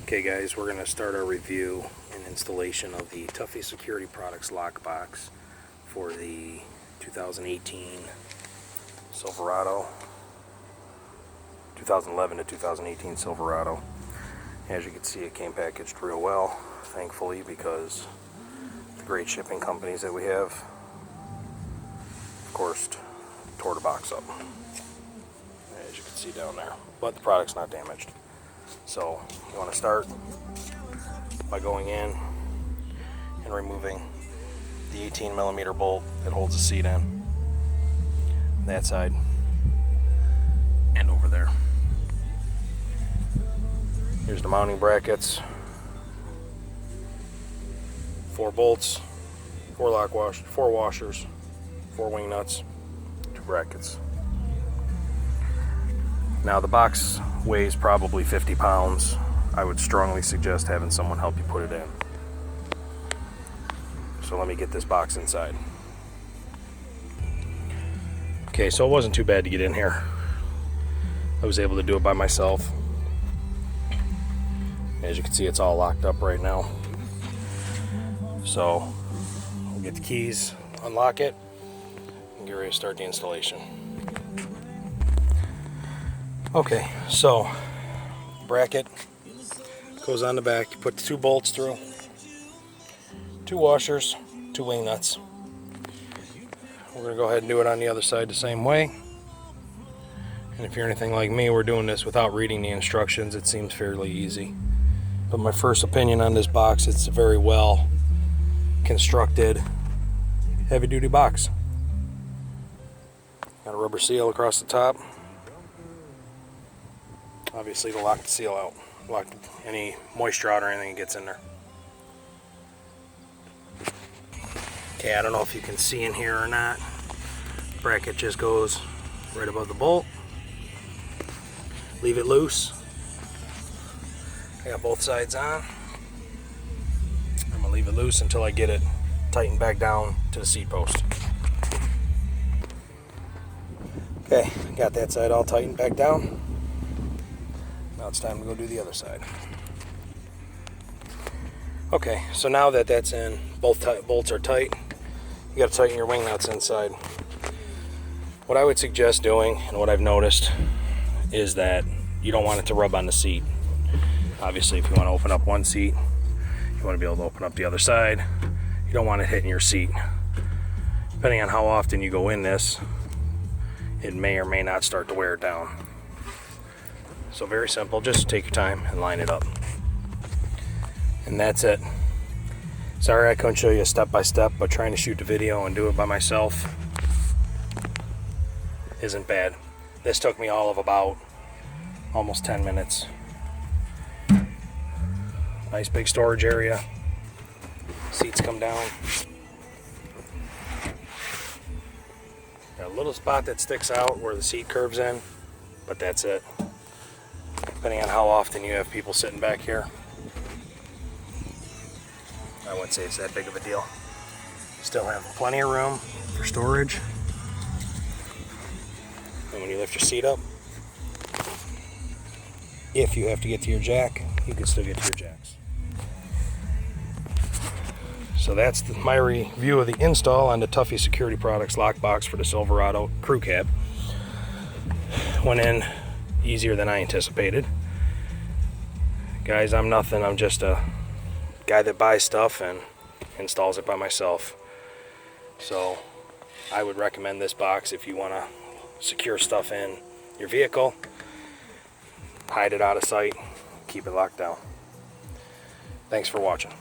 Okay guys, we're going to start our review and installation of the Tuffy Security Products lockbox for the 2018 Silverado, 2011 to 2018 Silverado. As you can see, it came packaged real well, thankfully, because the great shipping companies that we have, of course, tore the box up, as you can see down there, but the product's not damaged. So you want to start by going in and removing the 18mm bolt that holds the seat in, that side and over there. Here's the mounting brackets, 4 bolts, 4 washers, 4 wing nuts, 2 brackets. Now the box weighs probably 50 pounds. I would strongly suggest having someone help you put it in. So let me get this box inside. Okay, so it wasn't too bad to get in here. I was able to do it by myself. As you can see, it's all locked up right now. So we'll get the keys, unlock it, and get ready to start the installation. Okay, so bracket goes on the back. You put the 2 bolts through, 2 washers, 2 wing nuts. We're going to go ahead and do it on the other side the same way. And if you're anything like me, we're doing this without reading the instructions. It seems fairly easy. But my first opinion on this box, it's a very well constructed heavy-duty box. Got a rubber seal across the top, obviously to lock the seal out, lock any moisture out or anything that gets in there. Okay, I don't know if you can see in here or not. The bracket just goes right above the bolt. Leave it loose. I got both sides on. I'm gonna leave it loose until I get it tightened back down to the seat post. Okay, got that side all tightened back down. Now it's time to go do the other side. Okay, so now that that's in, both bolts are tight, you got to tighten your wing nuts inside. What I would suggest doing, and what I've noticed, is that you don't want it to rub on the seat. Obviously, if you want to open up one seat, you want to be able to open up the other side. You don't want it hitting your seat. Depending on how often you go in this, it may or may not start to wear it down. So very simple, just take your time and line it up. And that's it. Sorry I couldn't show you step by step, but trying to shoot the video and do it by myself isn't bad. This took me all of about almost 10 minutes. Nice big storage area. Seats come down. Got a little spot that sticks out where the seat curves in, but that's it. Depending on how often you have people sitting back here, I wouldn't say it's that big of a deal. Still have plenty of room for storage. And when you lift your seat up, if you have to get to your jack, you can still get to your jacks. So that's my review of the install on the Tuffy Security Products lockbox for the Silverado crew cab. Went in easier than I anticipated. Guys, I'm nothing. I'm just a guy that buys stuff and installs it by myself. So I would recommend this box if you want to secure stuff in your vehicle, hide it out of sight, keep it locked down. Thanks for watching.